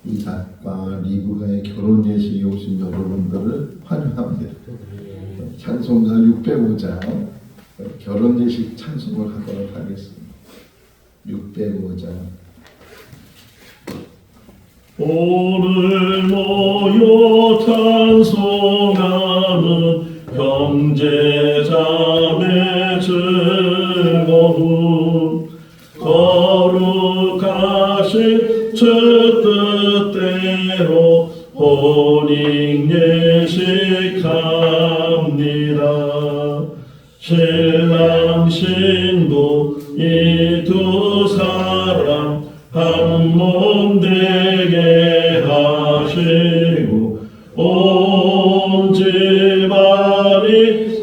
이삭과 리브가의 결혼 예식에 오신 여러분들을 환영합니다. 찬송가 605장 결혼 예식 찬송을 하도록 하겠습니다. 605장. 오늘 모여 찬송하는 형제자매 즐거움 거룩하신 주 뜻대로 혼인 예식합니다. 신랑 신부 이 두 사람 한 몸 되게 하시고 온 집안이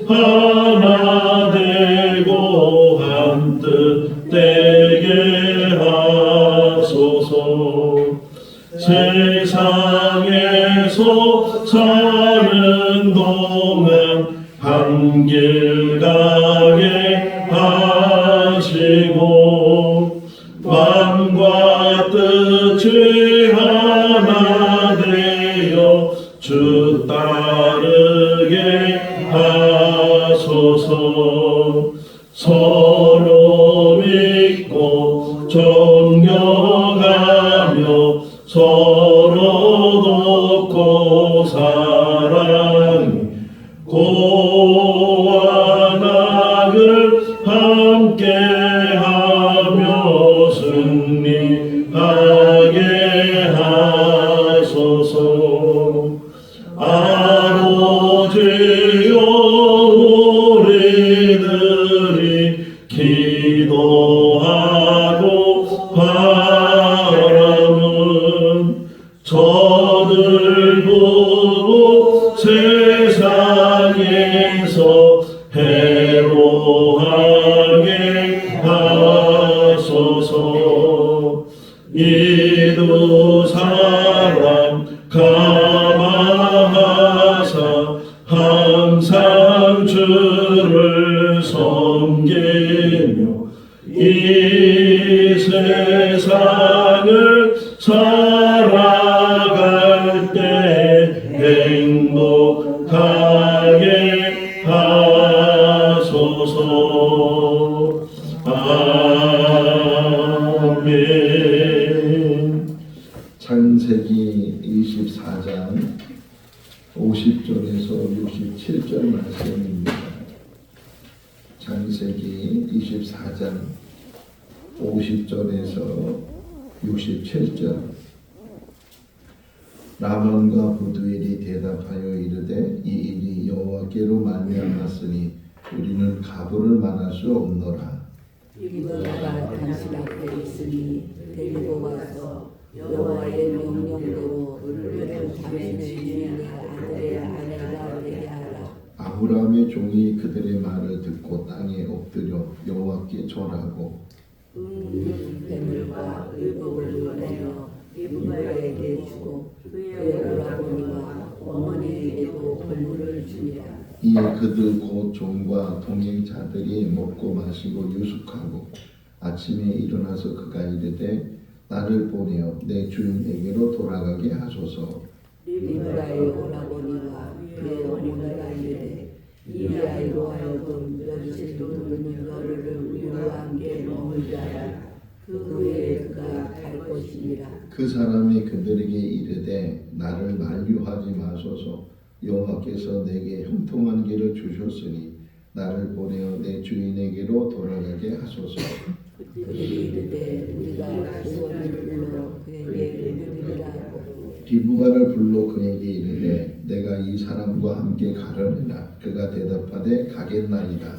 하나 되고 한 뜻 되게 하소서. 세상에서 사는 동안 한 길 가게 하시고 마음과 뜻이 하나 되어 주 따르게 하소서. 서로 믿고 존경하며 서로 돕고 사랑이 고와 낙을 함께하며 승리하게 하소서. 아버지여 우리들이 기도하고 바라는 저들 보고 세상에서 해로하게 하소서. 이 두 사람 감화하사 항상 주를 섬기며 이 세상을 살아갈 때 행복하게 하소서. 아멘. 창세기 24장 50절에서 67절 말씀입니다. 창세기 24장 50절에서 67절. 라반과 부두엘이 대답하여 이르되 이 일이 여호와께로 말미암았으니 우리는 가부를 만할 수 없노라. 리브가가 당신 앞에 있으니 데리고 와서 여호와의 명령대로 우리를 당신의 주인의 아들의 아내가 되게 하라. 아브라함의 종이 그들의 말을 듣고 땅에 엎드려 여호와께 절하고 뱀물과 의복을 보내며 리브가에게 주고 그의 오라버니와 어머니에게도 본물을 주니라. 이에 그들 곧 종과 동행자들이 먹고 마시고 유숙하고 아침에 일어나서 그가 이르되 나를 보내어 내 주인에게로 돌아가게 하소서. 리브가의 오라버니와 그의 어머니가 이르되 이 아이로 하여금 며칠 동안 너를 우리와 함께 머물게 하라. 그 후에 그가 갈 것이니라. 그 사람이 그들에게 이르되 나를 만류하지 마소서. 여호와께서 내게 형통한 길을 주셨으니 나를 보내어 내 주인에게로 돌아가게 하소서. 그들이 이르되 우리가 소원을 불러 그에게 이르리라고. 리브가를 불러 그에게 이르되 내가 이 사람과 함께 가려니라. 그가 대답하되 가겠나이다.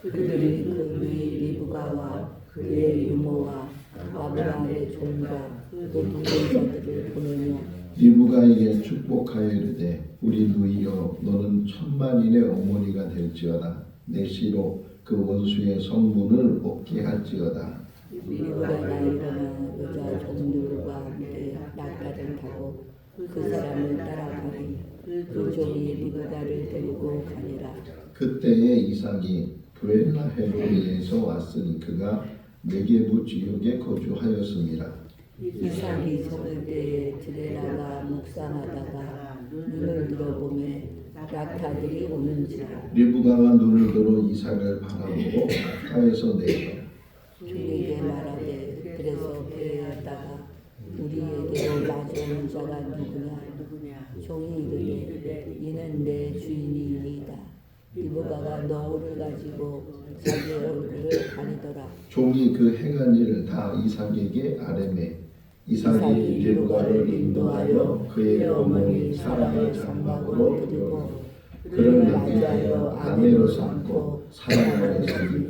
그들이 그 리브가와 그의 유모와 아브라함의 종과 그 동행자들을 보내며 리브가에게 축복하여 이르되 우리 누이여 너는 천만인의 어머니가 될지어다. 내 씨로 그 원수의 성문을 얻게 할지어다. 리브가가 일어나 여자 종들과 함께 낙타를 타고 그 사람을 따라가니 그 종이 리브가를 데리고 가니라. 그때에 이삭이 브엘라헬로에서 왔으니 그가 네게부 지역에 거주하였습니다. 이삭이 저물 때에 들에 나가 묵상하다가 눈을 들어보매 낙타들이 오는지라. 리브가가 눈을 들어 이삭을 바라보고 낙타에서 내려 종에게 말하되 그래서 배에다가 우리에게로 마주오는 자가 누구냐. 종이 이르되 이는 내 주인이니이다. 리브가가 너울을 가지고 자기 얼굴을 가리더라. 종이 그 행한 일을 다 이삭에게 아뢰매 이삭이 리브가를 인도하여 그의 어머니 사라의 장막으로 들고 그를 맞이하여 아내로 삼고 사랑을 했으니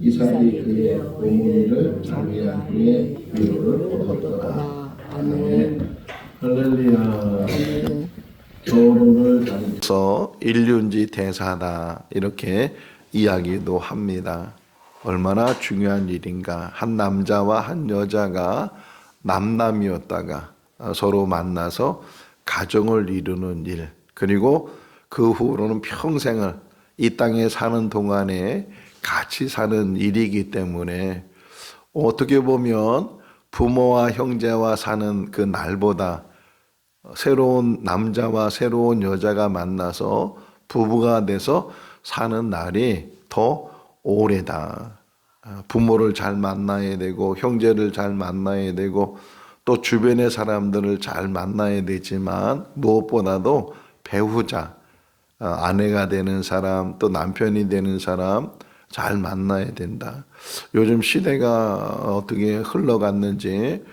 이삭이 그의 어머니를 장리한 후에 위로를 얻었더라. 아멘. 할렐루야. 결혼을 가리켜서 일륜지 대사다 이렇게 이야기도 합니다. 얼마나 중요한 일인가. 한 남자와 한 여자가 남남이었다가 서로 만나서 가정을 이루는 일, 그리고 그 후로는 평생을 이 땅에 사는 동안에 같이 사는 일이기 때문에 어떻게 보면 부모와 형제와 사는 그 날보다 새로운 남자와 새로운 여자가 만나서 부부가 돼서 사는 날이 더 오래다. 부모를 잘 만나야 되고 형제를 잘 만나야 되고 또 주변의 사람들을 잘 만나야 되지만 무엇보다도 배우자, 아내가 되는 사람, 또 남편이 되는 사람 잘 만나야 된다. 요즘 시대가 어떻게 흘러갔는지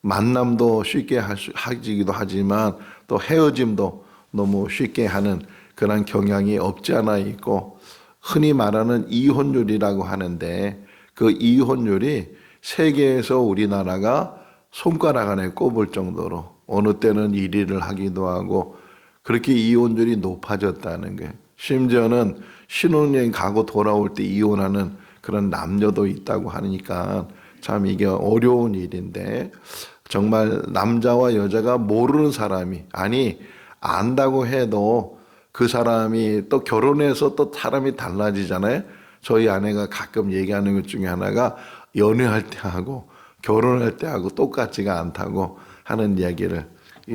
만남도 쉽게 하기도 하지만 또 헤어짐도 너무 쉽게 하는 그런 경향이 없지 않아 있고, 흔히 말하는 이혼율이라고 하는데 그 이혼율이 세계에서 우리나라가 손가락 안에 꼽을 정도로 어느 때는 1위를 하기도 하고 그렇게 이혼율이 높아졌다는 거예요. 심지어는 신혼여행 가고 돌아올 때 이혼하는 그런 남녀도 있다고 하니까 참 이게 어려운 일인데, 정말 남자와 여자가 모르는 사람이, 아니 안다고 해도 그 사람이 또 결혼해서 또 사람이 달라지잖아요. 저희 아내가 가끔 얘기하는 것 중에 하나가 연애할 때 하고 결혼할 때 하고 똑같지가 않다고 하는 이야기를,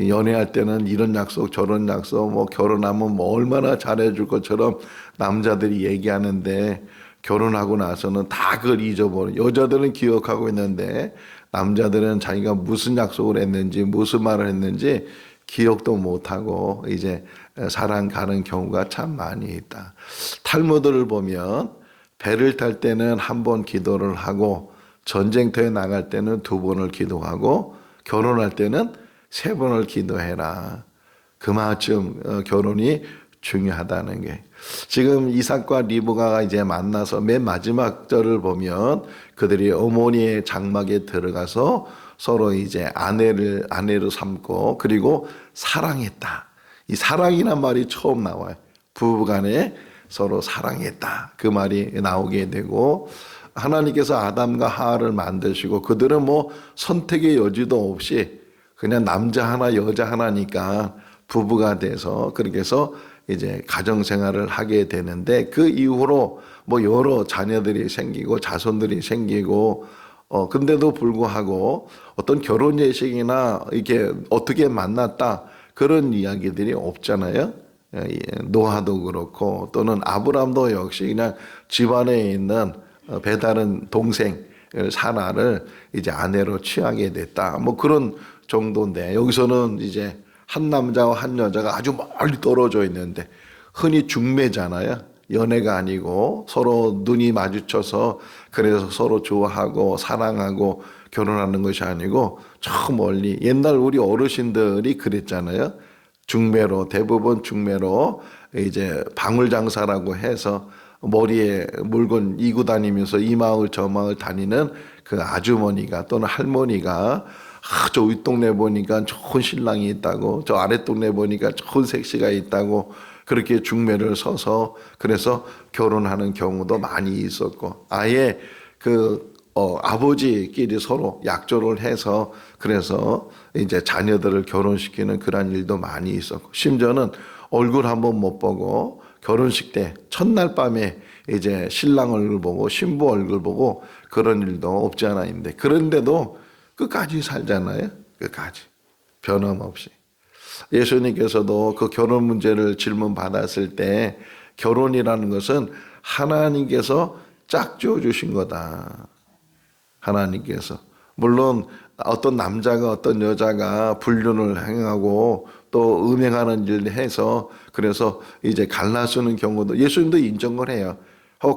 연애할 때는 이런 약속 저런 약속, 뭐 결혼하면 뭐 얼마나 잘해줄 것처럼 남자들이 얘기하는데 결혼하고 나서는 다 그걸 잊어버려. 여자들은 기억하고 있는데 남자들은 자기가 무슨 약속을 했는지 무슨 말을 했는지 기억도 못하고 이제 사랑 가는 경우가 참 많이 있다. 탈무드를 보면 배를 탈 때는 한 번 기도를 하고 전쟁터에 나갈 때는 2번을 기도하고 결혼할 때는 3번을 기도해라. 그만큼 결혼이 중요하다는 게. 지금 이삭과 리브가가 이제 만나서 맨 마지막 절을 보면 그들이 어머니의 장막에 들어가서 서로 이제 아내로 삼고 그리고 사랑했다. 이 사랑이란 말이 처음 나와요. 부부간에 서로 사랑했다. 그 말이 나오게 되고, 하나님께서 아담과 하와를 만드시고 그들은 뭐 선택의 여지도 없이 그냥 남자 하나 여자 하나니까 부부가 돼서 그렇게 해서 이제 가정생활을 하게 되는데, 그 이후로 뭐 여러 자녀들이 생기고 자손들이 생기고 근데도 불구하고 어떤 결혼 예식이나 이렇게 어떻게 만났다 그런 이야기들이 없잖아요. 노아도 그렇고 또는 아브람도 역시 그냥 집안에 있는 배다른 동생 사라를 이제 아내로 취하게 됐다. 뭐 그런 정도인데, 여기서는 이제 한 남자와 한 여자가 아주 멀리 떨어져 있는데 흔히 중매잖아요. 연애가 아니고 서로 눈이 마주쳐서 그래서 서로 좋아하고 사랑하고 결혼하는 것이 아니고 저 멀리, 옛날 우리 어르신들이 그랬잖아요. 중매로, 대부분 중매로 이제 방울장사라고 해서 머리에 물건 이고 다니면서 이 마을 저 마을 다니는 그 아주머니가 또는 할머니가 저 윗동네 보니까 좋은 신랑이 있다고, 저 아랫동네 보니까 좋은 색시가 있다고 그렇게 중매를 서서 그래서 결혼하는 경우도 많이 있었고, 아예 아버지끼리 서로 약조를 해서 그래서 이제 자녀들을 결혼시키는 그런 일도 많이 있었고, 심지어는 얼굴 한번 못 보고 결혼식 때 첫날 밤에 이제 신랑 얼굴 보고 신부 얼굴 보고 그런 일도 없지 않아 있는데 그런데도 끝까지 살잖아요. 끝까지 변함없이. 예수님께서도 그 결혼 문제를 질문 받았을 때 결혼이라는 것은 하나님께서 짝지어 주신 거다. 하나님께서. 물론 어떤 남자가 어떤 여자가 불륜을 행하고 또 음행하는 일을 해서 그래서 이제 갈라서는 경우도 예수님도 인정을 해요.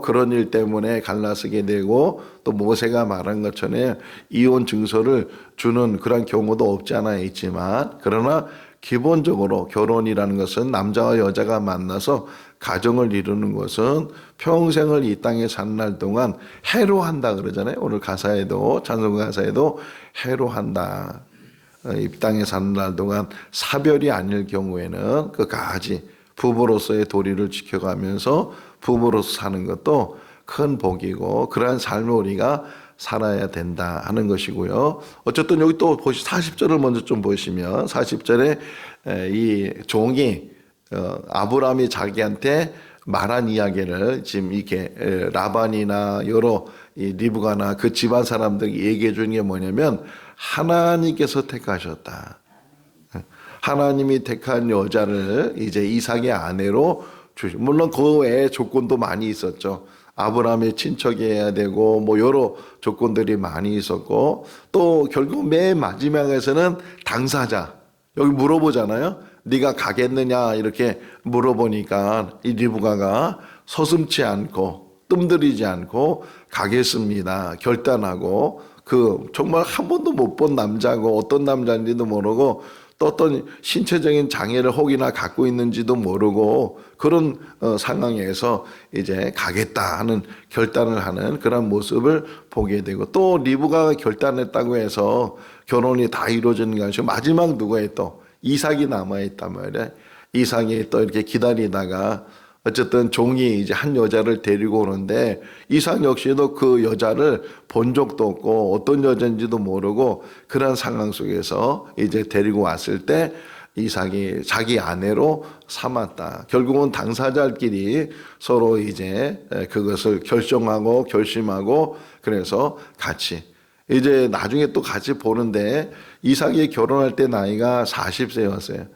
그런 일 때문에 갈라서게 되고 또 모세가 말한 것처럼 이혼 증서를 주는 그런 경우도 없지 않아 있지만 그러나 기본적으로 결혼이라는 것은 남자와 여자가 만나서 가정을 이루는 것은 평생을 이 땅에 사는 날 동안 해로한다 그러잖아요. 오늘 가사에도 찬송가 가사에도 해로한다. 이 땅에 사는 날 동안 사별이 아닐 경우에는 끝까지 부부로서의 도리를 지켜가면서 부부로서 사는 것도 큰 복이고 그러한 삶을 우리가 살아야 된다 하는 것이고요. 어쨌든 여기 또 40절을 먼저 좀 보시면 40절에 이 종이 아브라함이 자기한테 말한 이야기를 지금 이렇게 라반이나 여러 리브가나 그 집안 사람들이 얘기해 주는 게 뭐냐면 하나님께서 택하셨다. 하나님이 택한 여자를 이제 이삭의 아내로 주시. 물론 그 외에 조건도 많이 있었죠. 아브라함의 친척이어야 되고 뭐 여러 조건들이 많이 있었고 또 결국 맨 마지막에서는 당사자. 여기 물어보잖아요. 네가 가겠느냐 이렇게 물어보니까 이 리브가가 서슴지 않고 뜸들이지 않고 가겠습니다. 결단하고 그 정말 한 번도 못 본 남자고 어떤 남자인지도 모르고 또 어떤 신체적인 장애를 혹이나 갖고 있는지도 모르고 그런 상황에서 이제 가겠다 하는 결단을 하는 그런 모습을 보게 되고 또 리브가가 결단했다고 해서 결혼이 다 이루어지는 게 아니고 마지막 누구에 또 이삭이 남아있단 말이야. 이삭이 또 이렇게 기다리다가 어쨌든 종이 이제 한 여자를 데리고 오는데 이삭 역시도 그 여자를 본 적도 없고 어떤 여자인지도 모르고 그런 상황 속에서 이제 데리고 왔을 때 이삭이 자기 아내로 삼았다. 결국은 당사자끼리 서로 이제 그것을 결정하고 결심하고 그래서 같이 이제 나중에 또 같이 보는데 이삭이 결혼할 때 나이가 40세였어요.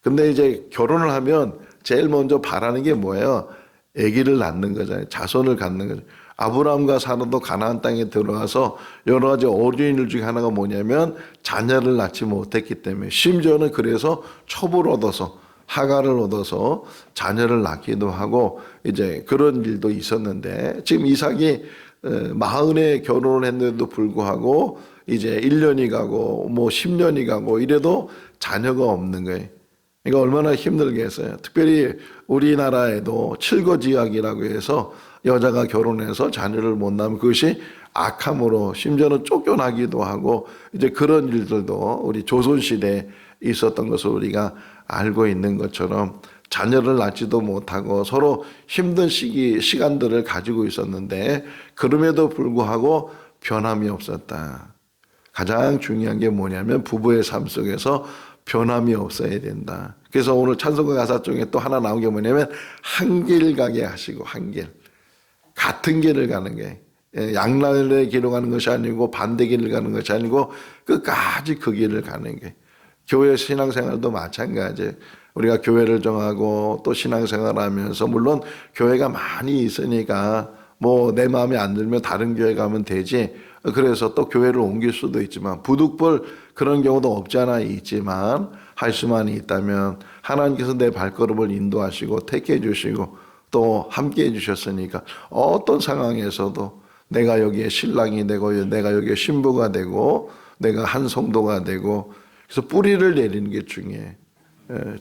근데 이제 결혼을 하면 제일 먼저 바라는 게 뭐예요? 아기를 낳는 거잖아요. 자손을 갖는 거죠. 아브라함과 사라도 가나안 땅에 들어가서 여러 가지 어려운 일 중에 하나가 뭐냐면 자녀를 낳지 못했기 때문에 심지어는 그래서 첩을 얻어서 하가를 얻어서 자녀를 낳기도 하고 이제 그런 일도 있었는데 지금 이삭이 40에 결혼을 했는데도 불구하고 이제 1년이 가고 뭐 10년이 가고 이래도 자녀가 없는 거예요. 그러니까 얼마나 힘들겠어요. 특별히 우리나라에도 칠거지약이라고 해서 여자가 결혼해서 자녀를 못 낳으면 그것이 악함으로 심지어는 쫓겨나기도 하고 이제 그런 일들도 우리 조선시대에 있었던 것을 우리가 알고 있는 것처럼 자녀를 낳지도 못하고 서로 힘든 시간들을 가지고 있었는데 그럼에도 불구하고 변함이 없었다. 가장 중요한 게 뭐냐면 부부의 삶 속에서 변함이 없어야 된다. 그래서 오늘 찬송가 가사 중에 또 하나 나온 게 뭐냐면 한 길 가게 하시고 한 길. 같은 길을 가는 게 양날의 길을 가는 것이 아니고 반대 길을 가는 것이 아니고 끝까지 그 길을 가는 게. 교회 신앙생활도 마찬가지예요. 우리가 교회를 정하고 또 신앙생활을 하면서 물론 교회가 많이 있으니까 뭐 내 마음에 안 들면 다른 교회 가면 되지. 그래서 또 교회를 옮길 수도 있지만 부득불 그런 경우도 없지 않아 있지만 할 수만 있다면 하나님께서 내 발걸음을 인도하시고 택해 주시고 또 함께 해 주셨으니까 어떤 상황에서도 내가 여기에 신랑이 되고 내가 여기에 신부가 되고 내가 한 성도가 되고 그래서 뿌리를 내리는 게 중요해.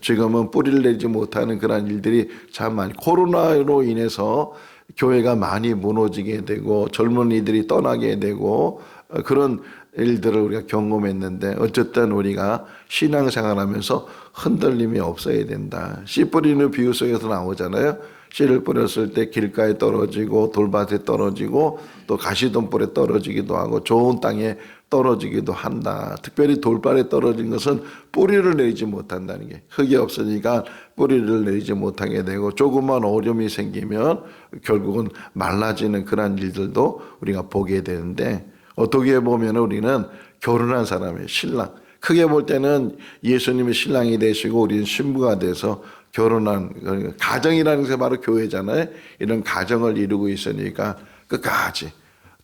지금은 뿌리를 내지 못하는 그런 일들이 참 많이 코로나로 인해서 교회가 많이 무너지게 되고 젊은이들이 떠나게 되고 그런 일들을 우리가 경험했는데 어쨌든 우리가 신앙생활하면서 흔들림이 없어야 된다. 씨 뿌리는 비유 속에서 나오잖아요. 씨를 뿌렸을 때 길가에 떨어지고 돌밭에 떨어지고 또 가시덤불에 떨어지기도 하고 좋은 땅에 떨어지기도 한다. 특별히 돌밭에 떨어진 것은 뿌리를 내리지 못한다는 게, 흙이 없으니까 뿌리를 내리지 못하게 되고 조금만 오염이 생기면 결국은 말라지는 그런 일들도 우리가 보게 되는데, 어떻게 보면 우리는 결혼한 사람의 신랑, 크게 볼 때는 예수님이 신랑이 되시고 우리는 신부가 돼서 결혼한, 가정이라는 게 바로 교회잖아요. 이런 가정을 이루고 있으니까 끝까지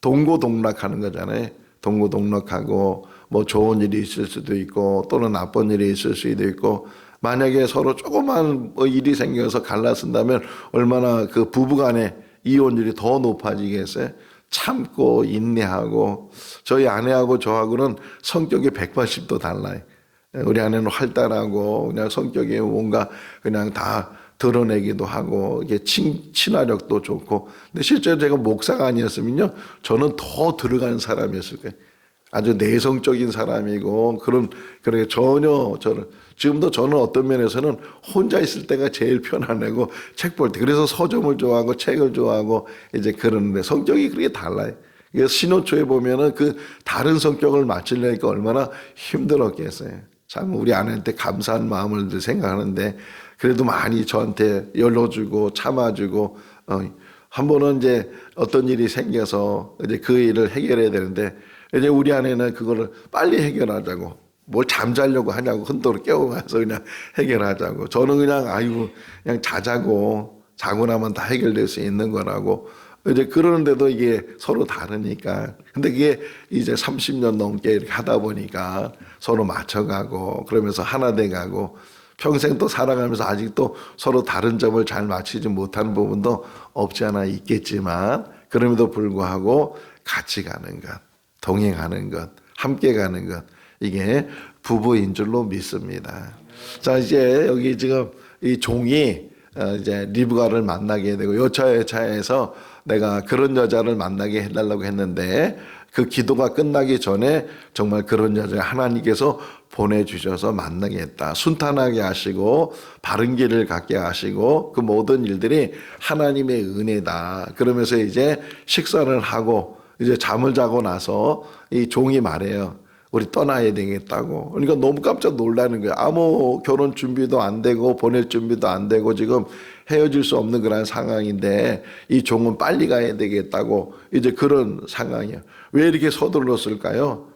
동고동락하는 거잖아요. 동고동락하고 뭐 좋은 일이 있을 수도 있고 또는 나쁜 일이 있을 수도 있고, 만약에 서로 조그만 일이 생겨서 갈라선다면 얼마나 그 부부간에 이혼율이 더 높아지겠어요. 참고 인내하고, 저희 아내하고 저하고는 성격이 180도 달라요. 우리 아내는 활달하고 그냥 성격이 뭔가 그냥 다 드러내기도 하고 이게 친화력도 좋고, 근데 실제로 제가 목사가 아니었으면요 저는 더 들어가는 사람이었을 거예요. 아주 내성적인 사람이고 그렇게 전혀 저는 지금도 저는 어떤 면에서는 혼자 있을 때가 제일 편안하고 책 볼 때, 그래서 서점을 좋아하고 책을 좋아하고 이제 그러는데 성격이 그렇게 달라요. 그래서 신혼초에 보면은 그 다른 성격을 맞추려니까 얼마나 힘들었겠어요. 참 우리 아내한테 감사한 마음을 생각하는데, 그래도 많이 저한테 열어주고 참아주고, 한 번은 이제 어떤 일이 생겨서 이제 그 일을 해결해야 되는데, 이제 우리 아내는 그거를 빨리 해결하자고, 뭘 잠자려고 하냐고 흔들어 깨워서 그냥 해결하자고, 저는 그냥 아이고 그냥 자고 나면 다 해결될 수 있는 거라고 이제 그러는데도 이게 서로 다르니까. 근데 그게 이제 30년 넘게 이렇게 하다 보니까 서로 맞춰가고 그러면서 하나 돼가고 평생 또 살아가면서 아직도 서로 다른 점을 잘 맞추지 못하는 부분도 없지 않아 있겠지만, 그럼에도 불구하고 같이 가는 것, 동행하는 것, 함께 가는 것, 이게 부부인 줄로 믿습니다. 자, 이제 여기 지금 이 종이 이제 리브가를 만나게 되고, 여차여차해서 내가 그런 여자를 만나게 해달라고 했는데 그 기도가 끝나기 전에 정말 그런 여자 하나님께서 보내주셔서 만나게 했다. 순탄하게 하시고 바른 길을 갖게 하시고 그 모든 일들이 하나님의 은혜다. 그러면서 이제 식사를 하고 이제 잠을 자고 나서 이 종이 말해요. 우리 떠나야 되겠다고. 그러니까 너무 깜짝 놀라는 거예요. 아무 결혼 준비도 안 되고 보낼 준비도 안 되고 지금 헤어질 수 없는 그런 상황인데 이 종은 빨리 가야 되겠다고 이제 그런 상황이에요. 왜 이렇게 서둘렀을까요?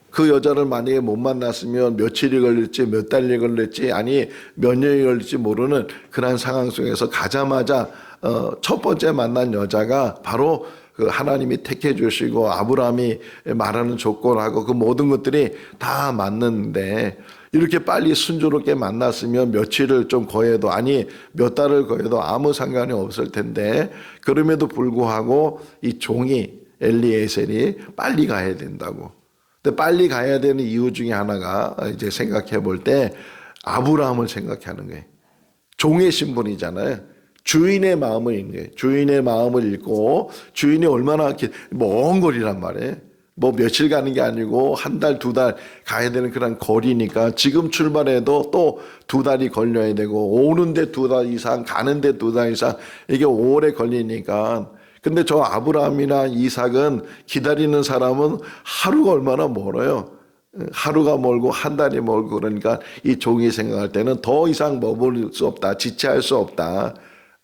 그 여자를 만약에 못 만났으면 며칠이 걸릴지 몇 달이 걸릴지 아니 몇 년이 걸릴지 모르는 그런 상황 속에서 가자마자 첫 번째 만난 여자가 바로 그 하나님이 택해 주시고 아브라함이 말하는 조건하고 그 모든 것들이 다 맞는데, 이렇게 빨리 순조롭게 만났으면 며칠을 좀 거해도 아니 몇 달을 거해도 아무 상관이 없을 텐데, 그럼에도 불구하고 이 종이 엘리에셀이 빨리 가야 된다고. 근데 빨리 가야 되는 이유 중에 하나가 이제 생각해 볼 때 아브라함을 생각하는 거예요. 종의 신분이잖아요. 주인의 마음을 읽는 거예요. 주인의 마음을 읽고, 주인이 얼마나 이렇게 먼 거리란 말이에요. 뭐 며칠 가는 게 아니고 한 달, 두 달 가야 되는 그런 거리니까 지금 출발해도 또 두 달이 걸려야 되고 오는데 두 달 이상, 가는데 두 달 이상 이게 오래 걸리니까. 근데 저 아브라함이나 이삭은 기다리는 사람은 하루가 얼마나 멀어요. 하루가 멀고 한 달이 멀고 그러니까 이 종이 생각할 때는 더 이상 머물 수 없다. 지체할 수 없다.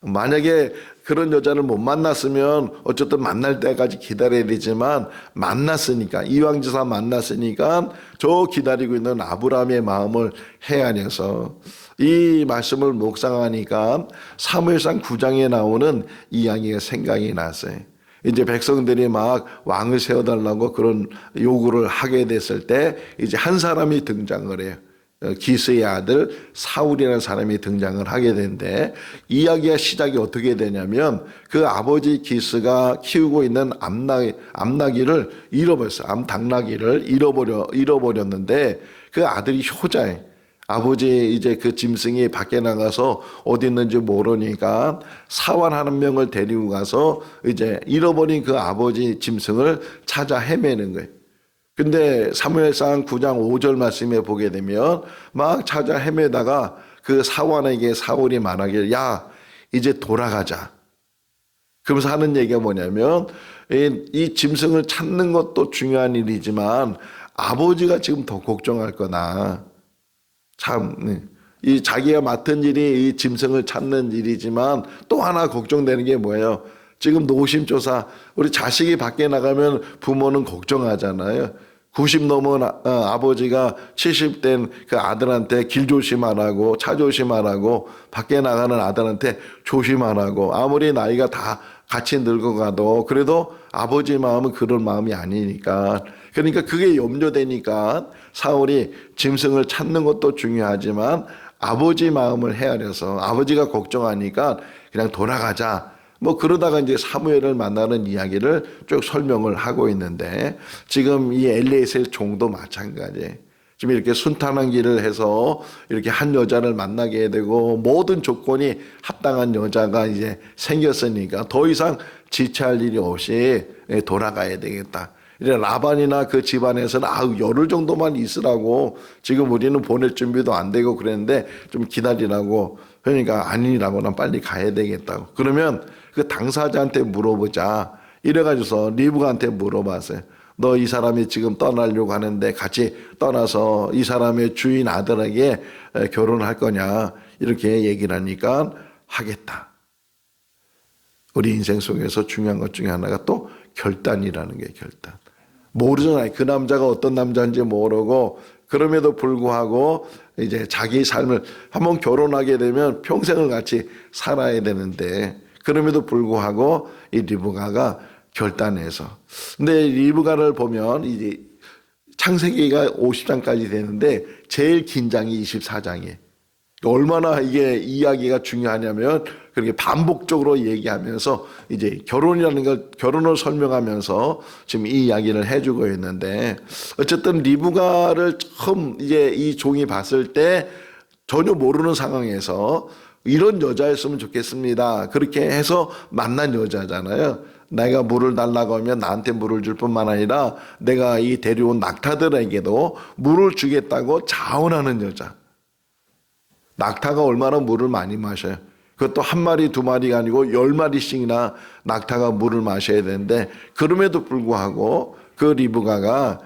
만약에 그런 여자를 못 만났으면 어쨌든 만날 때까지 기다려야 되지만 만났으니까, 이왕지사 만났으니까 저 기다리고 있는 아브라함의 마음을 헤아려서 이 말씀을 묵상하니까 사무엘상 9장에 나오는 이야기가 생각이 났어요. 이제 백성들이 막 왕을 세워달라고 그런 요구를 하게 됐을 때 이제 한 사람이 등장을 해요. 기스의 아들 사울이라는 사람이 등장을 하게 되는데, 이야기의 시작이 어떻게 되냐면 그 아버지 기스가 키우고 있는 암나귀를 잃어버렸어요. 암닭나귀를 잃어버렸는데 그 아들이 효자예요. 아버지 이제 그 짐승이 밖에 나가서 어디 있는지 모르니까 사환 한 명을 데리고 가서 이제 잃어버린 그 아버지 짐승을 찾아 헤매는 거예요. 근데 사무엘상 9장 5절 말씀에 보게 되면 막 찾아 헤매다가 그 사환에게 사울이 말하길, 야, 이제 돌아가자. 그러면서 하는 얘기가 뭐냐면 이 짐승을 찾는 것도 중요한 일이지만 아버지가 지금 더 걱정할 거다. 참, 이 자기가 맡은 일이 이 짐승을 찾는 일이지만 또 하나 걱정되는 게 뭐예요? 지금 노심초사 우리 자식이 밖에 나가면 부모는 걱정하잖아요. 90 넘은 아버지가 70된 그 아들한테 길 조심하라고 차 조심하라고 밖에 나가는 아들한테 조심하라고 아무리 나이가 다 같이 늙어가도 그래도 아버지 마음은 그런 마음이 아니니까 그러니까 그게 염려되니까 사울이 짐승을 찾는 것도 중요하지만 아버지 마음을 헤아려서 아버지가 걱정하니까 그냥 돌아가자. 뭐 그러다가 이제 사무엘을 만나는 이야기를 쭉 설명을 하고 있는데 지금 이 엘리에셀 종도 마찬가지예요. 지금 이렇게 순탄한 길을 해서 이렇게 한 여자를 만나게 되고 모든 조건이 합당한 여자가 이제 생겼으니까 더 이상 지체할 일이 없이 돌아가야 되겠다. 이래 라반이나 그 집안에서는 열흘 정도만 있으라고 지금 우리는 보낼 준비도 안 되고 그랬는데 좀 기다리라고 그러니까 아니라고는 빨리 가야 되겠다고. 그러면 그 당사자한테 물어보자. 이래가지고서 리브가한테 물어봤어요. 너 이 사람이 지금 떠나려고 하는데 같이 떠나서 이 사람의 주인 아들에게 결혼할 거냐 이렇게 얘기를 하니까 하겠다. 우리 인생 속에서 중요한 것 중에 하나가 또 결단이라는 게 결단. 모르잖아요. 그 남자가 어떤 남자인지 모르고 그럼에도 불구하고 이제 자기 삶을 한번 결혼하게 되면 평생을 같이 살아야 되는데 그럼에도 불구하고 이 리브가가 결단해서 근데 리브가를 보면 이제 창세기가 50장까지 되는데 제일 긴 장이 24장이에요. 얼마나 이게 이야기가 중요하냐면 그렇게 반복적으로 얘기하면서 이제 결혼을 설명하면서 지금 이 이야기를 해주고 있는데 어쨌든 리브가를 처음 이제 이 종이 봤을 때 전혀 모르는 상황에서 이런 여자였으면 좋겠습니다. 그렇게 해서 만난 여자잖아요. 내가 물을 달라고 하면 나한테 물을 줄 뿐만 아니라 내가 이 데려온 낙타들에게도 물을 주겠다고 자원하는 여자. 낙타가 얼마나 물을 많이 마셔요. 그것도 한 마리 두 마리가 아니고 10마리씩이나 낙타가 물을 마셔야 되는데 그럼에도 불구하고 그 리브가가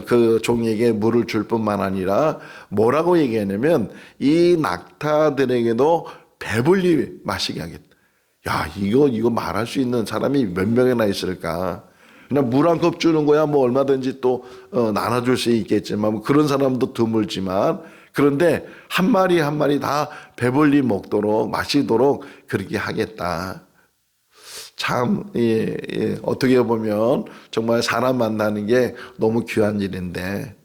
그 종에게 물을 줄 뿐만 아니라 뭐라고 얘기하냐면 이 낙타들에게도 배불리 마시게 하겠다. 야, 이거 말할 수 있는 사람이 몇 명이나 있을까? 그냥 물 한 컵 주는 거야 뭐 얼마든지 또 나눠줄 수 있겠지만 뭐 그런 사람도 드물지만 그런데 한 마리 한 마리 다 배불리 먹도록 마시도록 그렇게 하겠다. 참 어떻게 보면 정말 사람 만나는 게 너무 귀한 일인데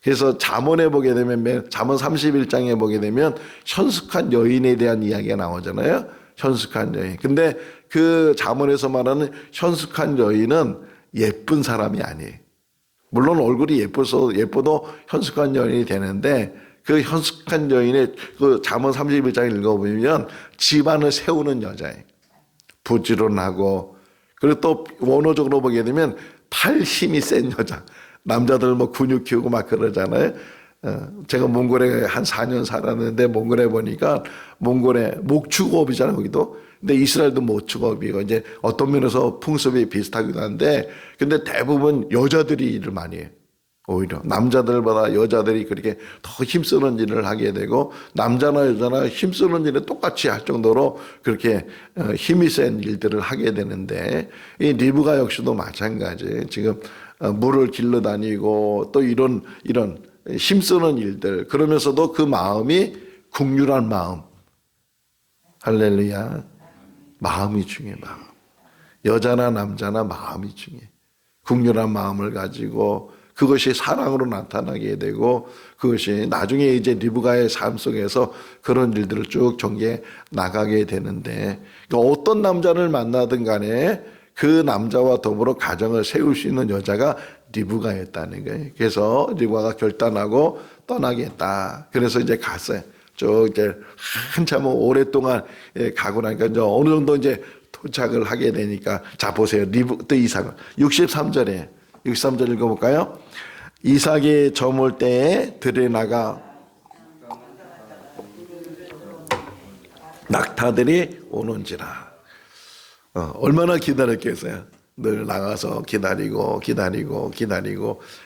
그래서 잠언에 보게 되면 잠언 31장에 보게 되면 현숙한 여인에 대한 이야기가 나오잖아요. 현숙한 여인. 근데 그 잠언에서 말하는 현숙한 여인은 예쁜 사람이 아니에요. 물론 얼굴이 예뻐도 현숙한 여인이 되는데 그 현숙한 여인의 그 잠언 31장 읽어보면 집안을 세우는 여자예요. 부지런하고 그리고 또 원어적으로 보게 되면 팔 힘이 센 여자. 남자들 뭐 근육 키우고 막 그러잖아요. 제가 몽골에 한 4년 살았는데 몽골에 보니까 몽골에 목축업이잖아요, 거기도. 근데 이스라엘도 목축업이고 이제 어떤 면에서 풍습이 비슷하기도 한데 근데 대부분 여자들이 일을 많이 해요. 오히려 남자들보다 여자들이 그렇게 더 힘쓰는 일을 하게 되고 남자나 여자나 힘쓰는 일에 똑같이 할 정도로 그렇게 힘이 센 일들을 하게 되는데 이 리브가 역시도 마찬가지. 지금 물을 길러 다니고 또 이런 힘쓰는 일들 그러면서도 그 마음이 국률한 마음. 할렐루야. 마음이 중요해. 마음. 여자나 남자나 마음이 중요해. 국률한 마음을 가지고 그것이 사랑으로 나타나게 되고 그것이 나중에 이제 리브가의 삶 속에서 그런 일들을 쭉 전개 나가게 되는데 그러니까 어떤 남자를 만나든 간에 그 남자와 더불어 가정을 세울 수 있는 여자가 리브가였다는 거예요. 그래서 리브가가 결단하고 떠나겠다. 그래서 이제 갔어요. 쭉 이제 한참 오랫동안 가고 나니까 이제 어느 정도 이제 도착을 하게 되니까 자 보세요. 또 이삭 63절 읽어볼까요? 이삭이 저물 때에 들에 나가 낙타들이 오는지라. 얼마나 기다렸겠어요. 늘 나가서 기다리고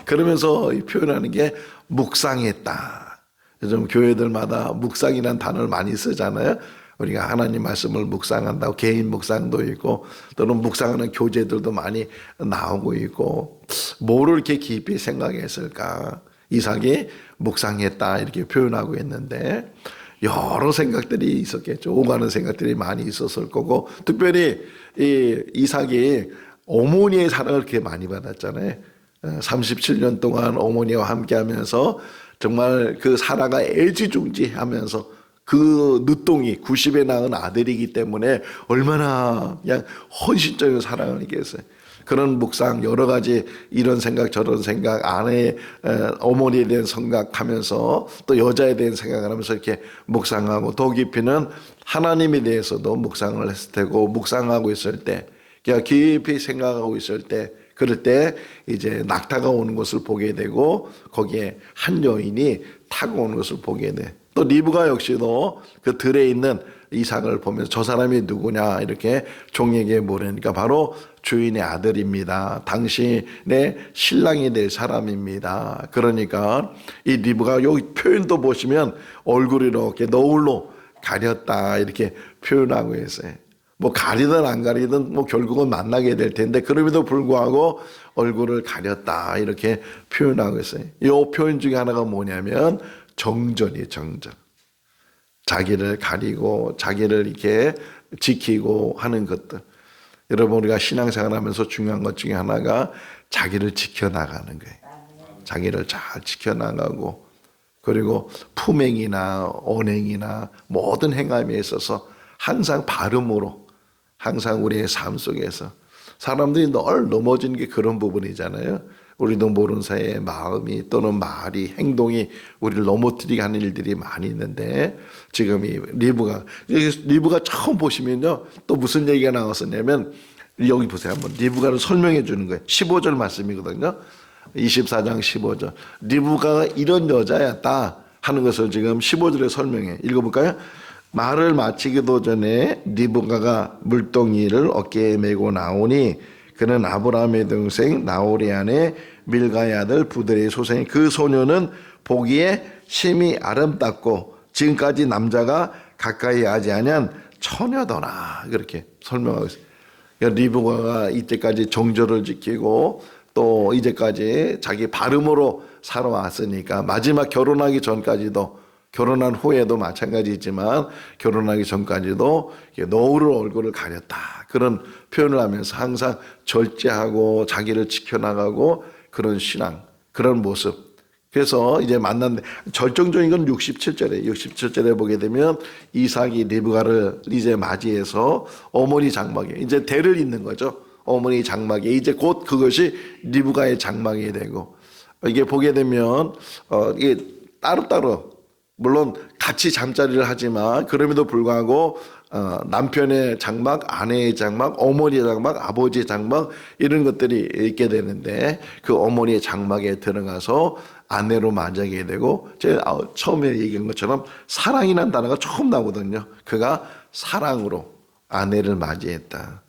그러면서 표현하는 게 묵상했다. 요즘 교회들마다 묵상이라는 단어를 많이 쓰잖아요. 우리가 하나님 말씀을 묵상한다고 개인 묵상도 있고 또는 묵상하는 교재들도 많이 나오고 있고 뭐를 이렇게 깊이 생각했을까. 이삭이 묵상했다 이렇게 표현하고 있는데 여러 생각들이 있었겠죠. 오가는 생각들이 많이 있었을 거고 특별히 이 이삭이 어머니의 사랑을 그렇게 많이 받았잖아요. 37년 동안 어머니와 함께하면서 정말 그 사라가 애지중지하면서 그 늦둥이 90에 낳은 아들이기 때문에 얼마나 그냥 헌신적인 사랑을 얘기했어요. 그런 묵상 여러 가지 이런 생각 저런 생각 아내 어머니에 대한 생각하면서 또 여자에 대한 생각을 하면서 이렇게 묵상하고 더 깊이는 하나님에 대해서도 묵상을 했을 테고 묵상하고 있을 때 그냥 깊이 생각하고 있을 때 그럴 때 이제 낙타가 오는 것을 보게 되고 거기에 한 여인이 타고 오는 것을 보게 돼. 또 리브가 역시도 그 들에 있는 이삭을 보면서 저 사람이 누구냐 이렇게 종에게 물으니까 바로 주인의 아들입니다. 당신의 신랑이 될 사람입니다. 그러니까 이 리브가 여기 표현도 보시면 얼굴이 이렇게 너울로 가렸다 이렇게 표현하고 있어요. 뭐 가리든 안 가리든 뭐 결국은 만나게 될 텐데 그럼에도 불구하고 얼굴을 가렸다 이렇게 표현하고 있어요. 이 표현 중에 하나가 뭐냐면 정전이에요. 정전. 자기를 가리고 자기를 이렇게 지키고 하는 것들. 여러분 우리가 신앙생활 하면서 중요한 것 중에 하나가 자기를 지켜나가는 거예요. 자기를 잘 지켜나가고 그리고 품행이나 언행이나 모든 행함에 있어서 항상 발음으로 항상 우리의 삶 속에서 사람들이 늘 넘어지는 게 그런 부분이잖아요. 우리도 모르는 사이에 마음이 또는 말이 행동이 우리를 넘어뜨리게 하는 일들이 많이 있는데 지금 이 리브가 처음 보시면요 또 무슨 얘기가 나왔었냐면 여기 보세요 한번 리브가를 설명해 주는 거예요. 15절 말씀이거든요. 24장 15절 리브가가 이런 여자였다 하는 것을 지금 15절에 설명해 읽어볼까요? 말을 마치기도 전에 리브가가 물동이를 어깨에 메고 나오니 그는 아브라함의 동생 나홀의 아내 밀가의 아들 부들의 소생 그 소녀는 보기에 심히 아름답고 지금까지 남자가 가까이 하지 아니한 처녀더라 그렇게 설명하고 있어요. 그러니까 리브가가 이때까지 정절을 지키고 또 이제까지 자기 발음으로 살아왔으니까 마지막 결혼하기 전까지도 결혼한 후에도 마찬가지지만 결혼하기 전까지도 노을을 얼굴을 가렸다 그런 표현을 하면서 항상 절제하고 자기를 지켜나가고 그런 신앙 그런 모습. 그래서 이제 만났는데 절정적인 건 67절에 보게 되면 이삭이 리브가를 이제 맞이해서 어머니 장막에 이제 대를 잇는 거죠. 어머니 장막에 이제 곧 그것이 리브가의 장막이 되고 이게 보게 되면 이게 따로따로 물론 같이 잠자리를 하지만 그럼에도 불구하고 남편의 장막, 아내의 장막, 어머니의 장막, 아버지의 장막 이런 것들이 있게 되는데 그 어머니의 장막에 들어가서 아내로 맞이하게 되고 제가 처음에 얘기한 것처럼 사랑이라는 단어가 처음 나오거든요. 그가 사랑으로 아내를 맞이했다.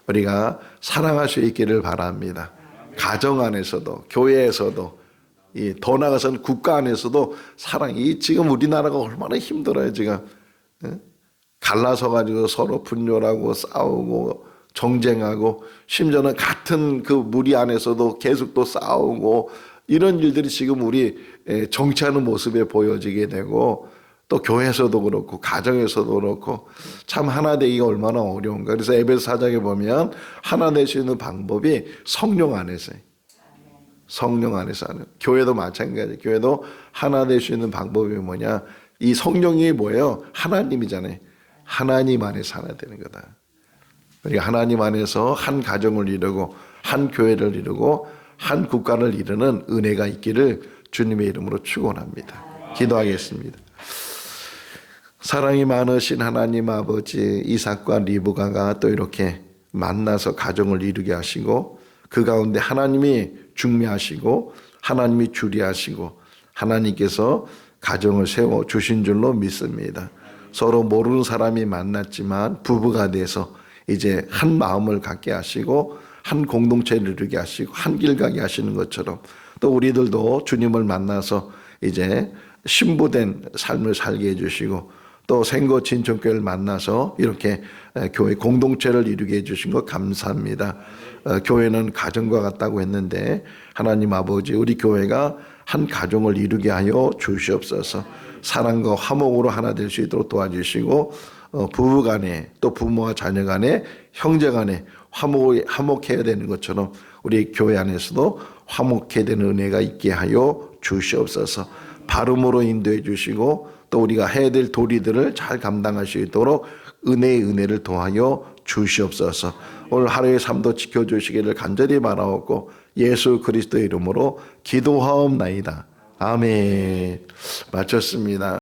우리가 사랑할 수 있기를 바랍니다. 가정 안에서도 교회에서도 더 나아가서는 국가 안에서도 사랑이 지금 우리나라가 얼마나 힘들어요. 지금 갈라서 가지고 서로 분열하고 싸우고 정쟁하고 심지어는 같은 그 무리 안에서도 계속 또 싸우고 이런 일들이 지금 우리 정치하는 모습에 보여지게 되고 또 교회에서도 그렇고 가정에서도 그렇고 참 하나 되기가 얼마나 어려운가. 그래서 에베소 4장에 보면 하나 될 수 있는 방법이 성령 안에서요. 성령 안에서 하는 교회도 마찬가지. 교회도 하나 될 수 있는 방법이 뭐냐? 이 성령이 뭐예요? 하나님이잖아요. 하나님 안에서 하나 되는 거다. 우리가 하나님 안에서 한 가정을 이루고 한 교회를 이루고 한 국가를 이루는 은혜가 있기를 주님의 이름으로 축원합니다. 기도하겠습니다. 사랑이 많으신 하나님 아버지 이삭과 리브가가 또 이렇게 만나서 가정을 이루게 하시고 그 가운데 하나님이 중매하시고 하나님이 주리하시고 하나님께서 가정을 세워 주신 줄로 믿습니다. 서로 모르는 사람이 만났지만 부부가 돼서 이제 한 마음을 갖게 하시고 한 공동체를 이루게 하시고 한 길 가게 하시는 것처럼 또 우리들도 주님을 만나서 이제 신부된 삶을 살게 해주시고 또 생거 진천교회를 만나서 이렇게 교회 공동체를 이루게 해주신 것 감사합니다. 교회는 가정과 같다고 했는데 하나님 아버지 우리 교회가 한 가정을 이루게 하여 주시옵소서. 사랑과 화목으로 하나 될 수 있도록 도와주시고 부부 간에 또 부모와 자녀 간에 형제 간에 화목해야 되는 것처럼 우리 교회 안에서도 화목해야 되는 은혜가 있게 하여 주시옵소서. 바름으로 인도해 주시고 또 우리가 해야 될 도리들을 잘 감당할 수 있도록 은혜의 은혜를 더하여 주시옵소서. 오늘 하루의 삶도 지켜주시기를 간절히 바라옵고 예수 그리스도의 이름으로 기도하옵나이다. 아멘. 마쳤습니다.